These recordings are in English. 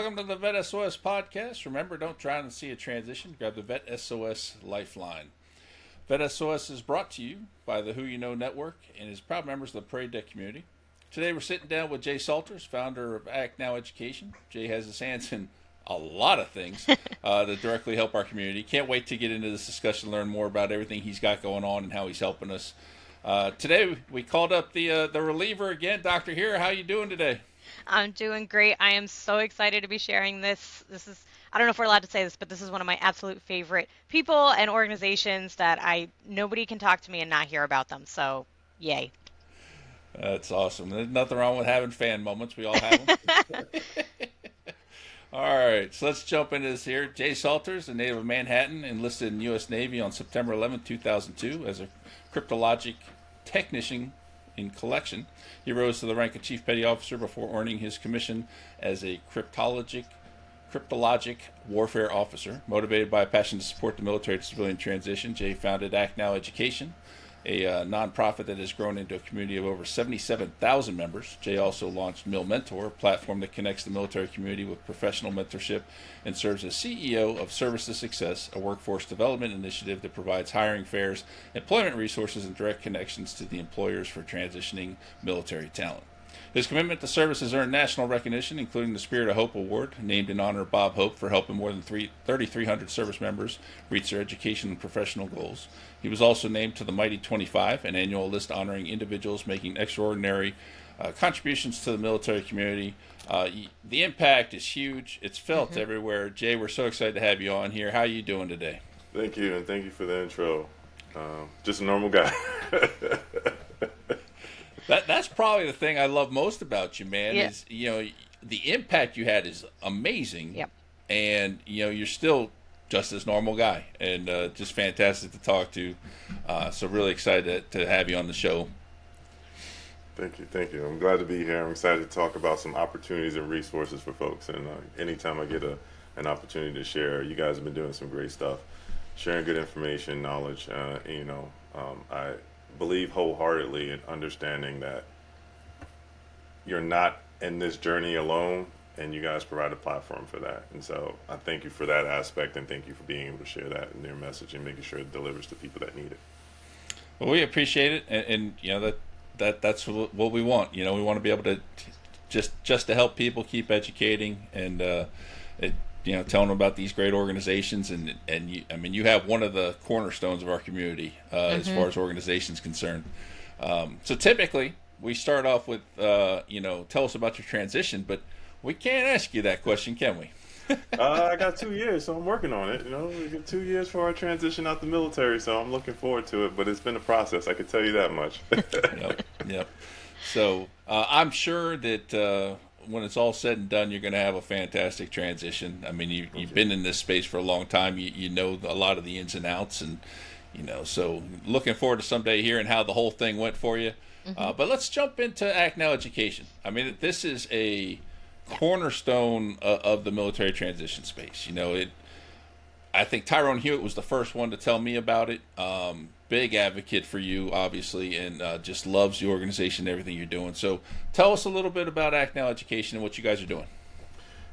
welcome to the VET S.O.S podcast. Remember, don't drown in the sea of transition. Grab the VET S.O.S Lifeline. VET S.O.S is brought to you by the Who You Know Network and is proud members of the Parade Deck community. Today we're sitting down with Jay Salters, founder of Act Now Education. Jay has his hands in a lot of things that directly help our community. Can't wait to get into this discussion, learn more about everything he's got going on and how he's helping us. Today we called up the reliever again, Dr. Hira. How you doing today? I'm doing great. I am so excited to be sharing this. I don't know if we're allowed to say this, but this is one of my absolute favorite people and organizations that nobody can talk to me and not hear about them. So, yay. That's awesome. There's nothing wrong with having fan moments. We all have them. All right, so let's jump into this here. Jay Salters, a native of Manhattan, enlisted in the U.S. Navy on September 11, 2002 as a cryptologic technician in collection. He rose to the rank of Chief Petty Officer before earning his commission as a cryptologic warfare officer. Motivated by a passion to support the military to civilian transition, Jay founded Act Now Education, a nonprofit that has grown into a community of over 77,000 members. Jay also launched MilMentor, a platform that connects the military community with professional mentorship, and serves as CEO of Service to Success, a workforce development initiative that provides hiring fairs, employment resources, and direct connections to the employers for transitioning military talent. His commitment to service has earned national recognition, including the Spirit of Hope Award, named in honor of Bob Hope for helping more than 3,300 service members reach their education and professional goals. He was also named to the Mighty 25, an annual list honoring individuals making extraordinary contributions to the military community. The impact is huge. It's felt everywhere. Jay, we're so excited to have you on here. How are you doing today? Thank you, and thank you for the intro. Just a normal guy. That's probably the thing I love most about you, man. Yeah. Is the impact you had is amazing. Yep. And you're still just this normal guy, and just fantastic to talk to. So really excited to have you on the show. Thank you. I'm glad to be here. I'm excited to talk about some opportunities and resources for folks. And anytime I get an opportunity to share, you guys have been doing some great stuff, sharing good information, knowledge. I believe wholeheartedly in understanding that you're not in this journey alone, and you guys provide a platform for that. And so I thank you for that aspect, and thank you for being able to share that in your message and making sure it delivers to people that need it. Well, we appreciate it, and that's what we want. We want to be able to just to help people keep educating and telling them about these great organizations, and you have one of the cornerstones of our community as far as organizations concerned. So typically we start off with tell us about your transition, but we can't ask you that question, can we? I got 2 years, so I'm working on it. We got 2 years for our transition out the military, so I'm looking forward to it. But it's been a process, I can tell you that much. Yep. So I'm sure that when it's all said and done, you're going to have a fantastic transition. I mean, you've been in this space for a long time. You know a lot of the ins and outs, and so looking forward to someday hearing how the whole thing went for you. But let's jump into Act Now Education. I mean, this is a cornerstone of the military transition space. I think Tyrone Hewitt was the first one to tell me about it. Big advocate for you, obviously, and just loves the organization and everything you're doing. So tell us a little bit about Act Now Education and what you guys are doing.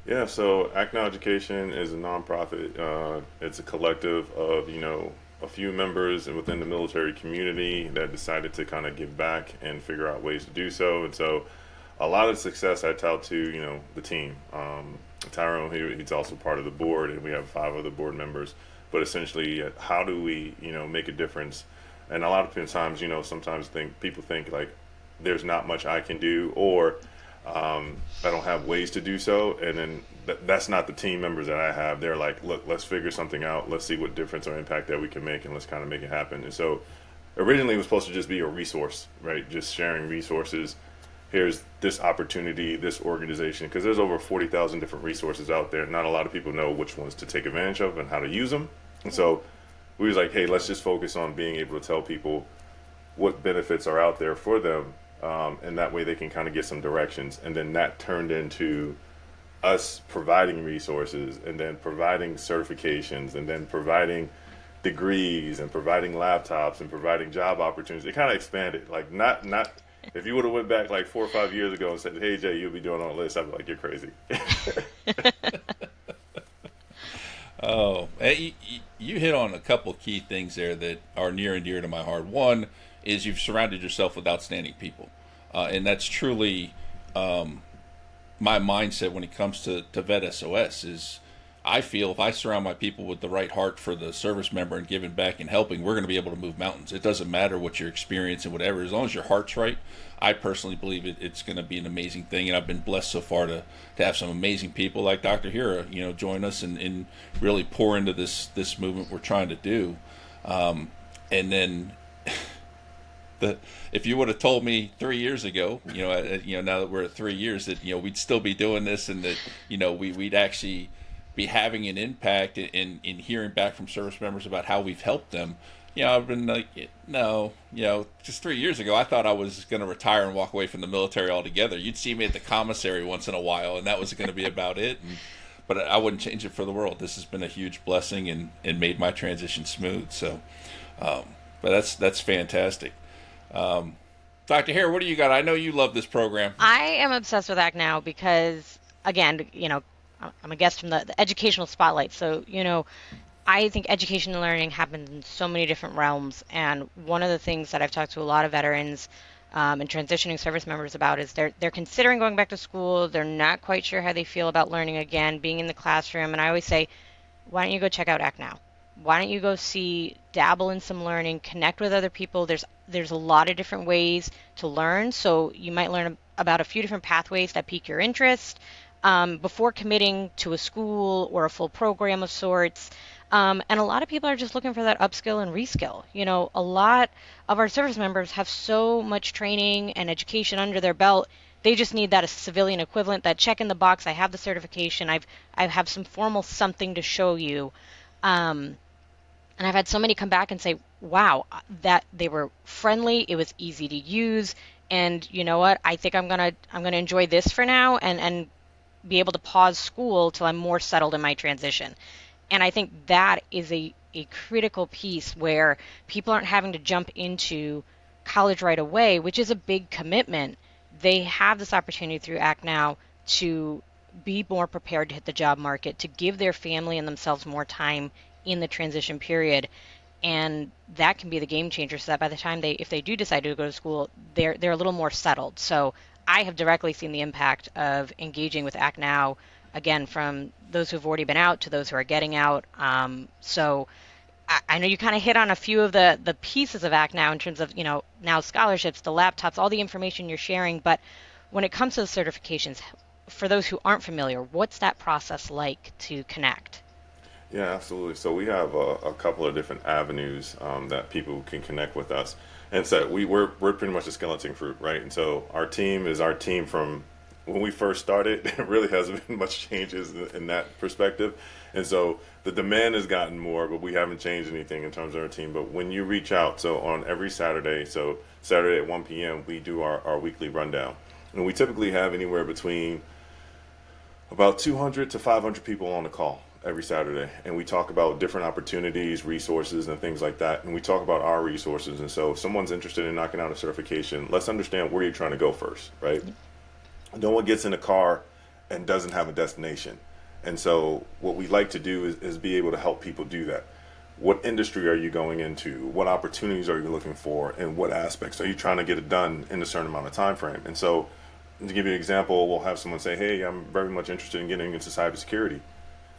Yeah, so Act Now Education is a nonprofit. It's a collective of, a few members within the military community that decided to kind of give back and figure out ways to do so. And so a lot of success I tout to, the team. Tyrone, he's also part of the board, and we have 5 other board members. But essentially, how do we, make a difference? And a lot of times, sometimes people think like there's not much I can do, or I don't have ways to do so. And then that's not the team members that I have. They're like, look, let's figure something out. Let's see what difference or impact that we can make, and let's kind of make it happen. And so originally it was supposed to just be a resource, right? Just sharing resources. Here's this opportunity, this organization, because there's over 40,000 different resources out there. Not a lot of people know which ones to take advantage of and how to use them. And so we was like, hey, let's just focus on being able to tell people what benefits are out there for them. And that way they can kind of get some directions. And then that turned into us providing resources, and then providing certifications, and then providing degrees, and providing laptops, and providing job opportunities. It kind of expanded, like not if you would have went back like 4 or 5 years ago and said, hey Jay, you'll be doing all this, I'd be like, you're crazy. Oh, you hit on a couple key things there that are near and dear to my heart. One is you've surrounded yourself with outstanding people, and that's truly my mindset when it comes to VET S.O.S. is I feel if I surround my people with the right heart for the service member and giving back and helping, we're going to be able to move mountains. It doesn't matter what your experience and whatever, as long as your heart's right. I personally believe it's going to be an amazing thing, and I've been blessed so far to have some amazing people like Dr. Hira, join us and really pour into this movement we're trying to do. And then if you would have told me 3 years ago, now that we're at 3 years, that we'd still be doing this, and that we'd actually be having an impact in hearing back from service members about how we've helped them. I've been like, no, just 3 years ago, I thought I was going to retire and walk away from the military altogether. You'd see me at the commissary once in a while, and that was going to be about it. But I wouldn't change it for the world. This has been a huge blessing and made my transition smooth. So, but that's fantastic. Dr. Hare, what do you got? I know you love this program. I am obsessed with Act Now because, again, I'm a guest from the educational spotlight. So, I think education and learning happens in so many different realms. And one of the things that I've talked to a lot of veterans and transitioning service members about is they're considering going back to school. They're not quite sure how they feel about learning again, being in the classroom. And I always say, why don't you go check out Act Now? Why don't you go dabble in some learning, connect with other people? There's a lot of different ways to learn. So you might learn about a few different pathways that pique your interest before committing to a school or a full program of sorts. And a lot of people are just looking for that upskill and reskill. A lot of our service members have so much training and education under their belt. They just need that civilian equivalent, that check in the box. I have the certification. I have some formal something to show you. And I've had so many come back and say, wow, that they were friendly. It was easy to use. And you know what? I think I'm gonna enjoy this for now and be able to pause school till I'm more settled in my transition. And I think that is a critical piece where people aren't having to jump into college right away, which is a big commitment. They have this opportunity through Act Now to be more prepared to hit the job market, to give their family and themselves more time in the transition period. And that can be the game changer, so that by the time if they do decide to go to school, they're a little more settled. So I have directly seen the impact of engaging with Act Now, again, from those who've already been out to those who are getting out. So I know you kind of hit on a few of the pieces of Act Now in terms of, now scholarships, the laptops, all the information you're sharing. But when it comes to the certifications, for those who aren't familiar, what's that process like to connect? Yeah, absolutely. So we have a couple of different avenues that people can connect with us. And so we're pretty much a skeleton crew, right? And so our team is our team from when we first started. There really hasn't been much changes in that perspective. And so the demand has gotten more, but we haven't changed anything in terms of our team. But when you reach out, so on every Saturday, so Saturday at 1 p.m., we do our weekly rundown. And we typically have anywhere between about 200 to 500 people on the call every Saturday, and we talk about different opportunities, resources, and things like that. And we talk about our resources. And so if someone's interested in knocking out a certification, let's understand where you're trying to go first, right? No one gets in a car and doesn't have a destination. And so what we like to do is be able to help people do that. What industry are you going into? What opportunities are you looking for? And what aspects are you trying to get it done in a certain amount of time frame? And so to give you an example, we'll have someone say, hey, I'm very much interested in getting into cybersecurity.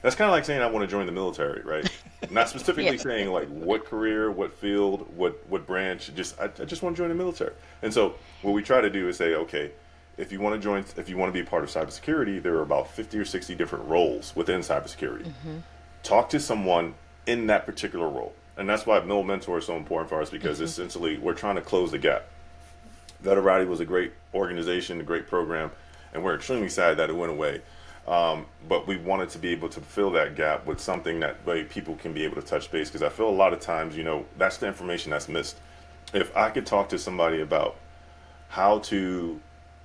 That's kind of like saying I want to join the military, right? Not specifically saying like what career, what field, what branch. I just want to join the military. And so what we try to do is say, okay, if you want to be a part of cybersecurity, there are about 50 or 60 different roles within cybersecurity. Mm-hmm. Talk to someone in that particular role. And that's why MilMentor is so important for us, because essentially we're trying to close the gap. Veterati was a great organization, a great program, and we're extremely sad that it went away. But we wanted to be able to fill that gap with something that way people can be able to touch base, because I feel a lot of times, that's the information that's missed. If I could talk to somebody about how to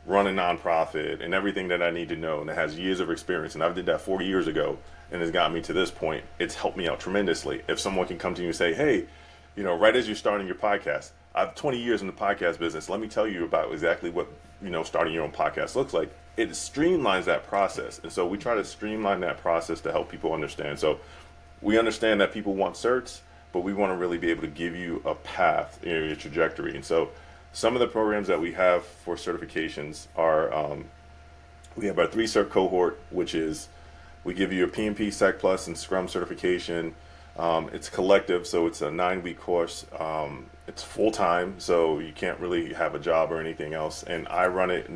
run a nonprofit and everything that I need to know, and that has years of experience, and I did that 40 years ago and has got me to this point, it's helped me out tremendously. If someone can come to you and say, hey, right as you're starting your podcast, I have 20 years in the podcast business, let me tell you about exactly what, starting your own podcast looks like. It streamlines that process. And so we try to streamline that process to help people understand. So we understand that people want certs, but we want to really be able to give you a path, your trajectory. And so some of the programs that we have for certifications are, we have our 3-cert cohort, which is we give you a PMP, Sec Plus, and Scrum certification. It's collective, so it's a 9-week course. It's full-time, so you can't really have a job or anything else. And I run it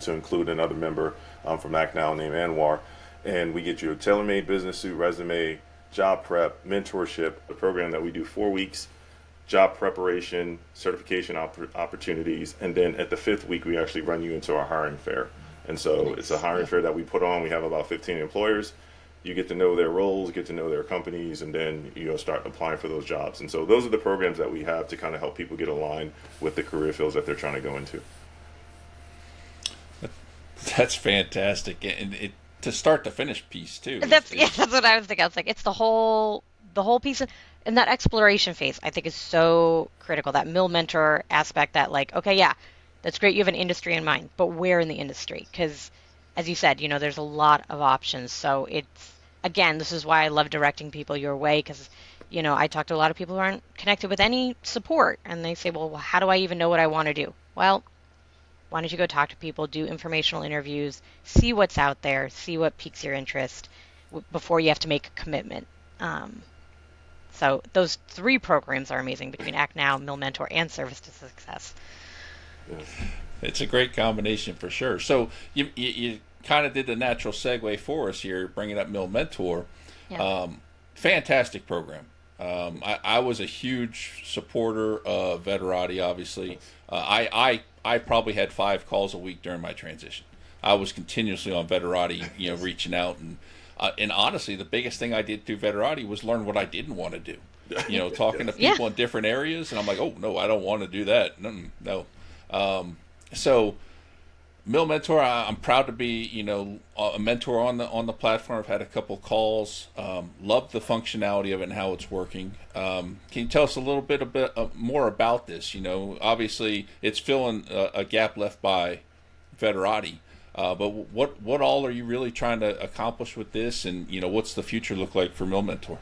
to include another member from ActNow named Anwar. And we get you a tailor-made business suit, resume, job prep, mentorship, a program that we do 4 weeks, job preparation, certification opportunities, and then at the 5th week, we actually run you into our hiring fair. And so it's a hiring fair that we put on. We have about 15 employers. You get to know their roles, get to know their companies, and then start applying for those jobs. And so those are the programs that we have to kind of help people get aligned with the career fields that they're trying to go into. That's fantastic, and it to start to finish piece too. That's what I was thinking. I was like, it's the whole piece and that exploration phase I think is so critical. That MilMentor aspect, that like, okay, yeah, that's great. You have an industry in mind, but where in the industry? Because as you said, there's a lot of options. So it's, again, this is why I love directing people your way, because I talk to a lot of people who aren't connected with any support, and they say, well, how do I even know what I want to do? Well, why don't you go talk to people, do informational interviews, see what's out there, see what piques your interest before you have to make a commitment. So those 3 programs are amazing between ActNow, MilMentor, and Service to Success. Yes. It's a great combination for sure. So you kind of did the natural segue for us here, bringing up MilMentor. Yeah. Fantastic program. I was a huge supporter of Veterati, obviously. I probably had 5 calls a week during my transition. I was continuously on Veterati, reaching out. And honestly, the biggest thing I did through Veterati was learn what I didn't want to do. Talking to people in different areas. And I'm like, oh, no, I don't want to do that. No. So MilMentor, I'm proud to be, a mentor on the platform. I've had a couple calls. Love the functionality of it and how it's working. Can you tell us a little bit more about this? Obviously it's filling a gap left by Veterati. But what all are you really trying to accomplish with this? And, what's the future look like for MilMentor?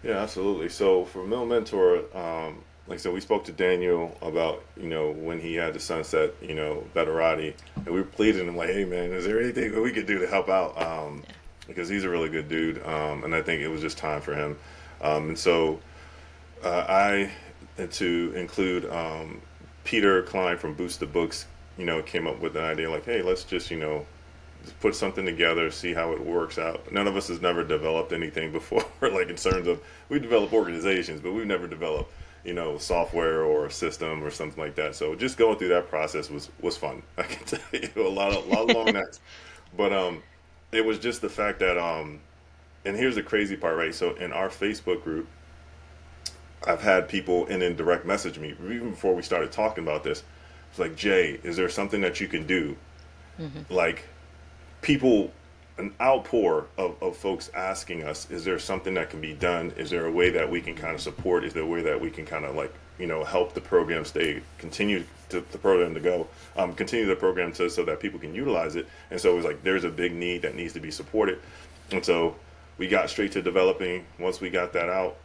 Yeah, absolutely. So for MilMentor, like I said, we spoke to Daniel about, when he had to sunset, Veterati, and we were pleading him like, hey man, is there anything that we could do to help out? Because he's a really good dude. And I think it was just time for him. And so I, to include Peter Klein from Boost the Books, came up with an idea like, hey, let's just put something together, see how it works out. None of us has never developed anything before, like in terms of, we develop organizations, but we've never developed, software or a system or something like that. So just going through that process was fun. I can tell you, a lot of long nights. But it was just the fact that, and here's the crazy part, right? So in our Facebook group, I've had people in direct message me, even before we started talking about this. It's like, Jay, is there something that you can do? Mm-hmm. Like, people, an outpour of folks asking us, is there something that can be done? Is there a way that we can kind of support? Is there a way that we can kind of help the program continue the program to go, continue the program so that people can utilize it? And so it was like, there's a big need that needs to be supported. And so we got straight to developing. Once we got that out,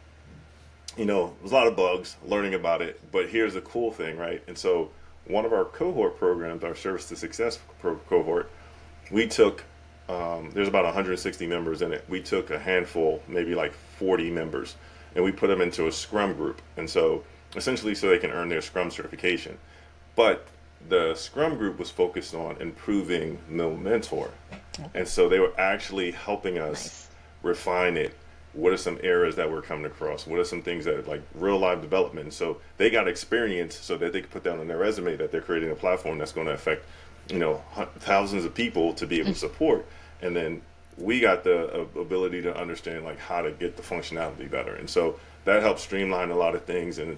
there's a lot of bugs, learning about it, but here's the cool thing, right? And so one of our cohort programs, our Service to Success cohort, we took, there's about 160 members in it. We took a handful, maybe like 40 members, and we put them into a Scrum group. And so essentially so they can earn their Scrum certification. But the Scrum group was focused on improving MilMentor. And so they were actually helping us refine it. What are some errors that we're coming across? What are some things that are like real life development? So they got experience so that they could put down on their resume that they're creating a platform that's going to affect, thousands of people to be able to support. And then we got the ability to understand like how to get the functionality better. And so that helps streamline a lot of things. And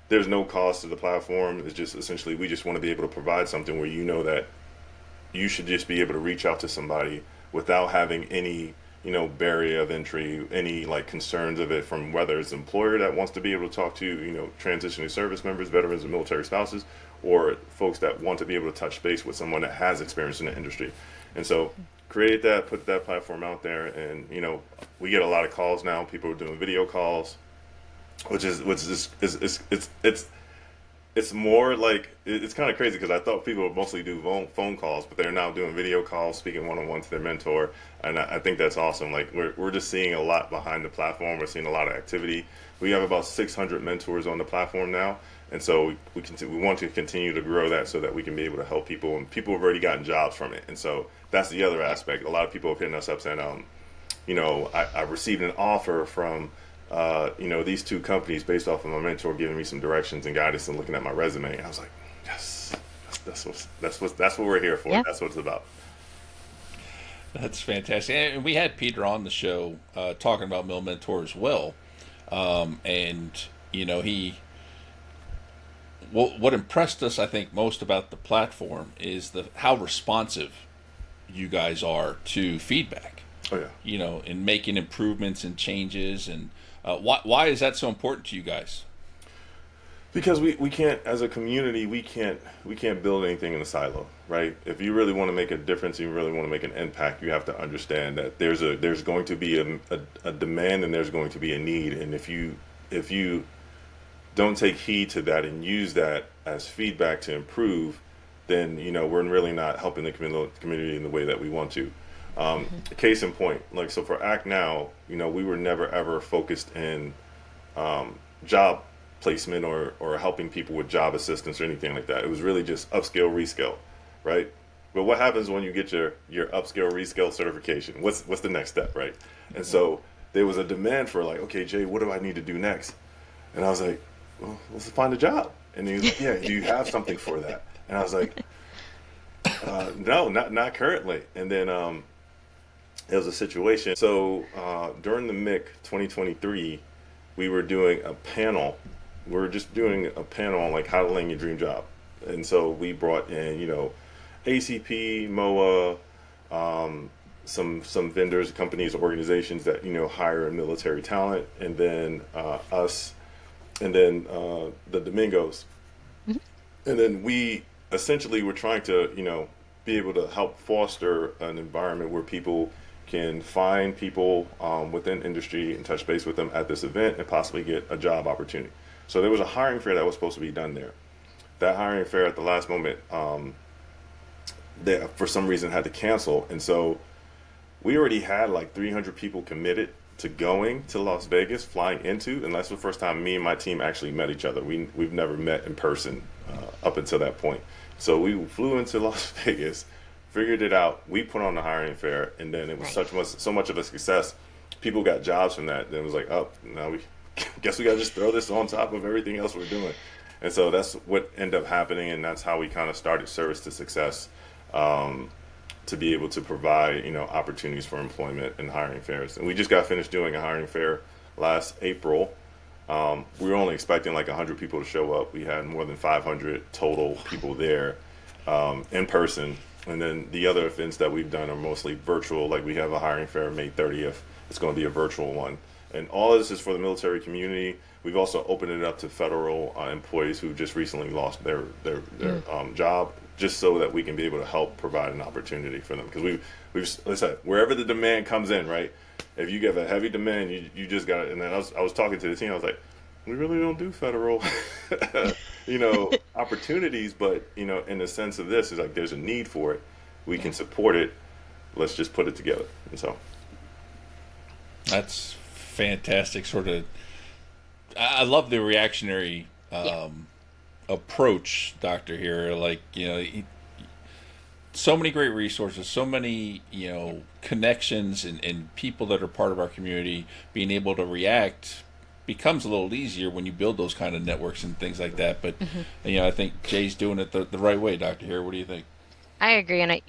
there's no cost to the platform. It's just essentially, we just want to be able to provide something where that you should just be able to reach out to somebody without having any barrier of entry, any like concerns of it from whether it's an employer that wants to be able to talk to, transitioning service members, veterans and military spouses, or folks that want to be able to touch base with someone that has experience in the industry. And so created that, put that platform out there, and we get a lot of calls now. People are doing video calls, it's more like it's kind of crazy because I thought people would mostly do phone calls, but they're now doing video calls, speaking one on one to their mentor, and I think that's awesome. Like we're just seeing a lot behind the platform. We're seeing a lot of activity. We have about 600 mentors on the platform now, and so we want to continue to grow that so that we can be able to help people, and people have already gotten jobs from it. And so that's the other aspect. A lot of people have hitting us up saying, I received an offer from these two companies based off of my mentor giving me some directions and guidance and looking at my resume. And I was like, yes, that's what we're here for. Yeah. That's what it's about. That's fantastic. And we had Peter on the show talking about MilMentor as well. And what impressed us, I think, most about the platform is how responsive you guys are to feedback. Oh yeah. In making improvements and changes. And why is that so important to you guys? Because we can't, as a community, we can't build anything in a silo, right? If you really want to make a difference, you really want to make an impact, you have to understand that there's going to be a demand and there's going to be a need, and if you don't take heed to that and use that as feedback to improve, then we're really not helping the community in the way that we want to. Case in point, like so for Act Now, we were never ever focused in job placement or helping people with job assistance or anything like that. It was really just upskill, reskill, right? But what happens when you get your upskill, reskill certification? What's the next step, right? And so there was a demand for like, okay, Jay, what do I need to do next? And I was like, well, let's find a job. And he was like, yeah, do you have something for that? And I was like, no, not currently. And then it was a situation. So during the MIC 2023, we were doing a panel. We were just doing a panel on like how to land your dream job. And so we brought in, ACP, MOA, some vendors, companies, organizations that, hire military talent, and then us, and then the Domingos. Mm-hmm. And then we essentially were trying to, be able to help foster an environment where people can find people within industry and touch base with them at this event and possibly get a job opportunity. So there was a hiring fair that was supposed to be done there. That hiring fair at the last moment, they for some reason had to cancel. And so we already had like 300 people committed to going to Las Vegas, flying into, and that's the first time me and my team actually met each other. We've never met in person up until that point. So we flew into Las Vegas, figured it out. We put on the hiring fair, and then it was so much of a success. People got jobs from that. Then it was like, oh, now we guess we got to just throw this on top of everything else we're doing. And so that's what ended up happening, and that's how we kind of started Service to Success, to be able to provide, opportunities for employment and hiring fairs. And we just got finished doing a hiring fair last April. We were only expecting like 100 people to show up. We had more than 500 total people there in person. And then the other events that we've done are mostly virtual. Like we have a hiring fair May 30th. It's going to be a virtual one. And all of this is for the military community. We've also opened it up to federal employees who just recently lost their job, just so that we can be able to help provide an opportunity for them. Because we've like I said, wherever the demand comes in, right? If you get a heavy demand, you just got it. And then I was talking to the team. I was like, we really don't do federal, opportunities, but in the sense of this, is like there's a need for it. We can support it. Let's just put it together. And so that's fantastic. I love the reactionary approach, Dr. Hira. Like, so many great resources, so many, connections and people that are part of our community. Being able to react becomes a little easier when you build those kind of networks and things like that. But, I think Jay's doing it the right way, Dr. Hira. What do you think? I agree. And,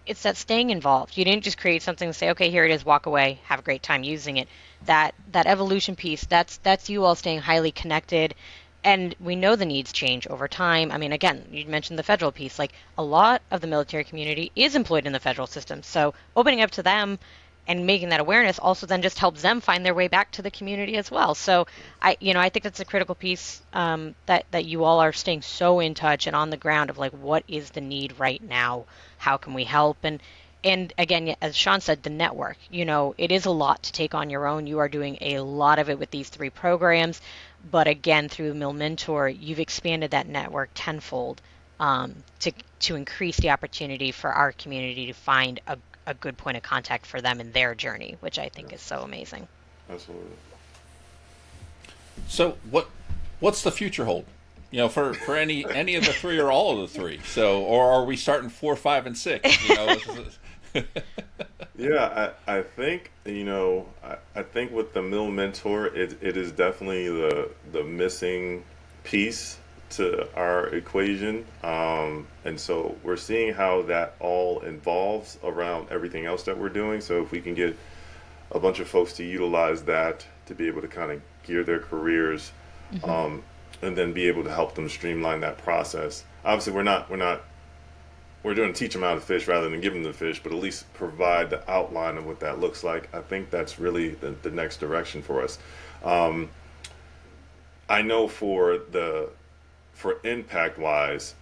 it's that staying involved. You didn't just create something and say, okay, here it is, walk away, have a great time using it. That evolution piece, that's you all staying highly connected. And we know the needs change over time. I mean, again, you mentioned the federal piece. Like, a lot of the military community is employed in the federal system. So opening up to them and making that awareness also then just helps them find their way back to the community as well. So I think that's a critical piece, that you all are staying so in touch and on the ground of like, what is the need right now? How can we help? And again, as Sean said, the network, it is a lot to take on your own. You are doing a lot of it with these 3 programs. But again, through MilMentor, you've expanded that network tenfold, to increase the opportunity for our community to find a good point of contact for them in their journey, which I think is so amazing. Absolutely. So what's the future hold? For any of the 3 or all of the 3. So, or are we starting 4, 5, and 6? Yeah, I think I think with the MilMentor, it is definitely the missing piece to our equation, and so we're seeing how that all involves around everything else that we're doing. So if we can get a bunch of folks to utilize that to be able to kind of gear their careers, and then be able to help them streamline that process. Obviously, we're doing teach them how to fish rather than give them the fish, but at least provide the outline of what that looks like. I think that's really the next direction for us. I know for impact wise,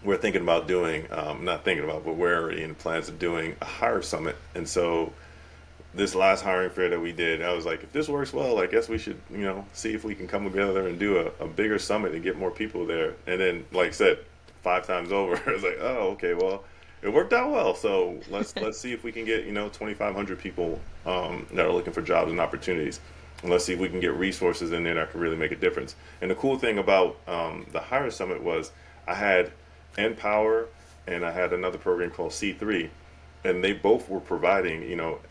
we're thinking about doing, not thinking about, but we're already in plans of doing a hire summit. And so this last hiring fair that we did, I was like, if this works well, I guess we should, see if we can come together and do a bigger summit and get more people there. And then, like I said, 5 times over, I was like, oh, okay, well, it worked out well. So let's see if we can get 2,500 people that are looking for jobs and opportunities, and let's see if we can get resources in there that can really make a difference. And the cool thing about the Hire Summit was I had Empower and I had another program called C3, and they both were providing,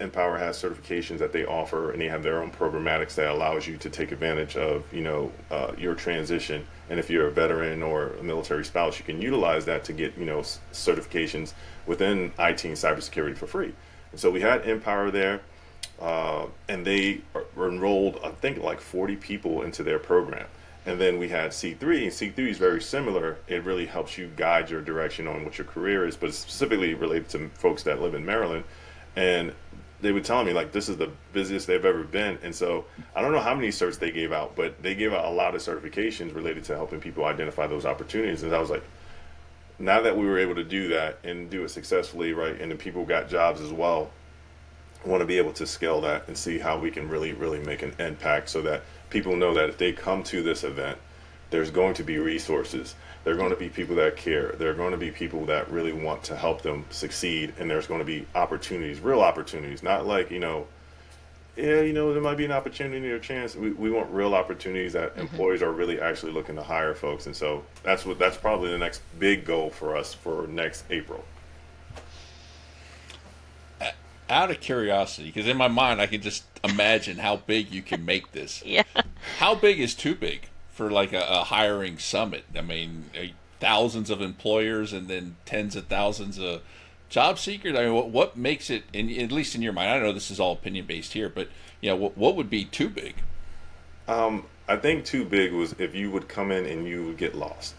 Empower has certifications that they offer, and they have their own programmatics that allows you to take advantage of, your transition. And if you're a veteran or a military spouse, you can utilize that to get, certifications within IT and cybersecurity for free. And so we had Empower there, and they were enrolled, I think, like 40 people into their program. And then we had C3, and C3 is very similar. It really helps you guide your direction on what your career is, but it's specifically related to folks that live in Maryland. And they were telling me, like, this is the busiest they've ever been. And so I don't know how many certs they gave out, but they gave out a lot of certifications related to helping people identify those opportunities. And I was like, now that we were able to do that and do it successfully, right, and the people got jobs as well, I want to be able to scale that and see how we can really, really make an impact so that people know that if they come to this event, there's going to be resources. There are going to be people that care. There are going to be people that really want to help them succeed. And there's going to be opportunities, real opportunities, not like, there might be an opportunity or a chance. We want real opportunities that employers are really actually looking to hire folks. And so that's probably the next big goal for us for next April. Out of curiosity, because in my mind I can just imagine how big you can make this. Yeah. How big is too big for like a hiring summit? I mean, thousands of employers and then tens of thousands of job seekers. I mean, what makes it, at least in your mind? I know this is all opinion based here, but what would be too big? I think too big was if you would come in and you would get lost.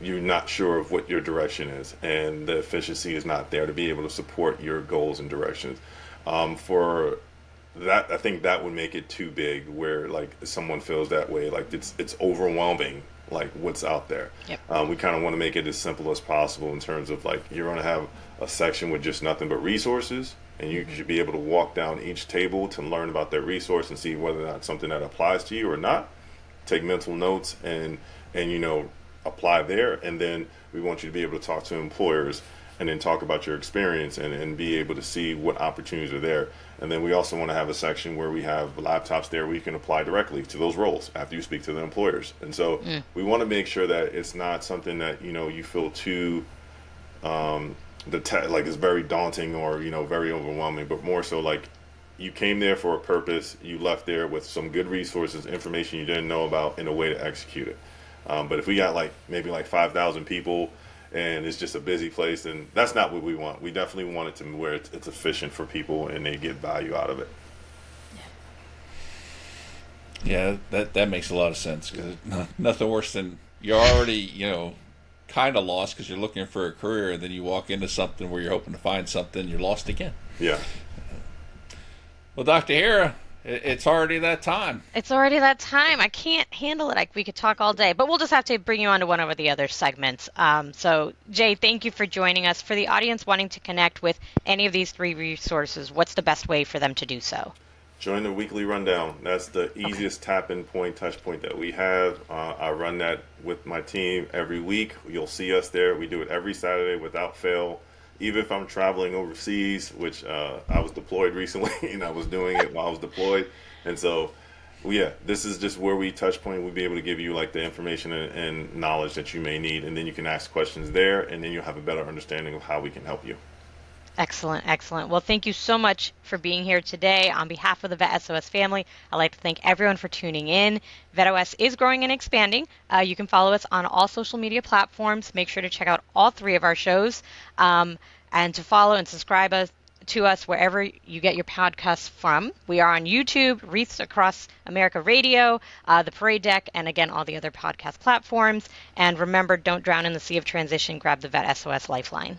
You're not sure of what your direction is, and the efficiency is not there to be able to support your goals and directions. For that, I think that would make it too big, where like someone feels that way, like it's overwhelming, like what's out there. Yep. We kind of want to make it as simple as possible in terms of like you're going to have a section with just nothing but resources, and you should be able to walk down each table to learn about their resource and see whether or not something that applies to you or not. Take mental notes and apply there, and then we want you to be able to talk to employers and then talk about your experience and be able to see what opportunities are there. And then we also want to have a section where we have laptops there where you can apply directly to those roles after you speak to the employers. And so we want to make sure that it's not something that you feel too like it's very daunting or very overwhelming, but more so like you came there for a purpose, you left there with some good resources, information you didn't know about, and a way to execute it. But if we got maybe 5,000 people and it's just a busy place, then that's not what we want. We definitely want it to where it's efficient for people and they get value out of it. Yeah, that makes a lot of sense, because nothing worse than you're already kind of lost because you're looking for a career, and then you walk into something where you're hoping to find something, you're lost again. Yeah. Well, Dr. Hira, it's already that time. It's already that time. I can't handle it. We could talk all day, but we'll just have to bring you on to one of the other segments. So, Jay, thank you for joining us. For the audience wanting to connect with any of these 3 resources, what's the best way for them to do so? Join the weekly rundown. That's the easiest tap-in point, touch point that we have. I run that with my team every week. You'll see us there. We do it every Saturday without fail. Even if I'm traveling overseas, which I was deployed recently, and I was doing it while I was deployed. And so, yeah, this is just where we touch point. We'll be able to give you like the information and knowledge that you may need, and then you can ask questions there, and then you'll have a better understanding of how we can help you. Excellent, excellent. Well, thank you so much for being here today. On behalf of the VET S.O.S family, I'd like to thank everyone for tuning in. VET O.S is growing and expanding. You can follow us on all social media platforms. Make sure to check out all 3 of our shows, and to follow and subscribe to us wherever you get your podcasts from. We are on YouTube, Wreaths Across America Radio, the Parade Deck, and again, all the other podcast platforms. And remember, don't drown in the sea of transition. Grab the VET S.O.S Lifeline.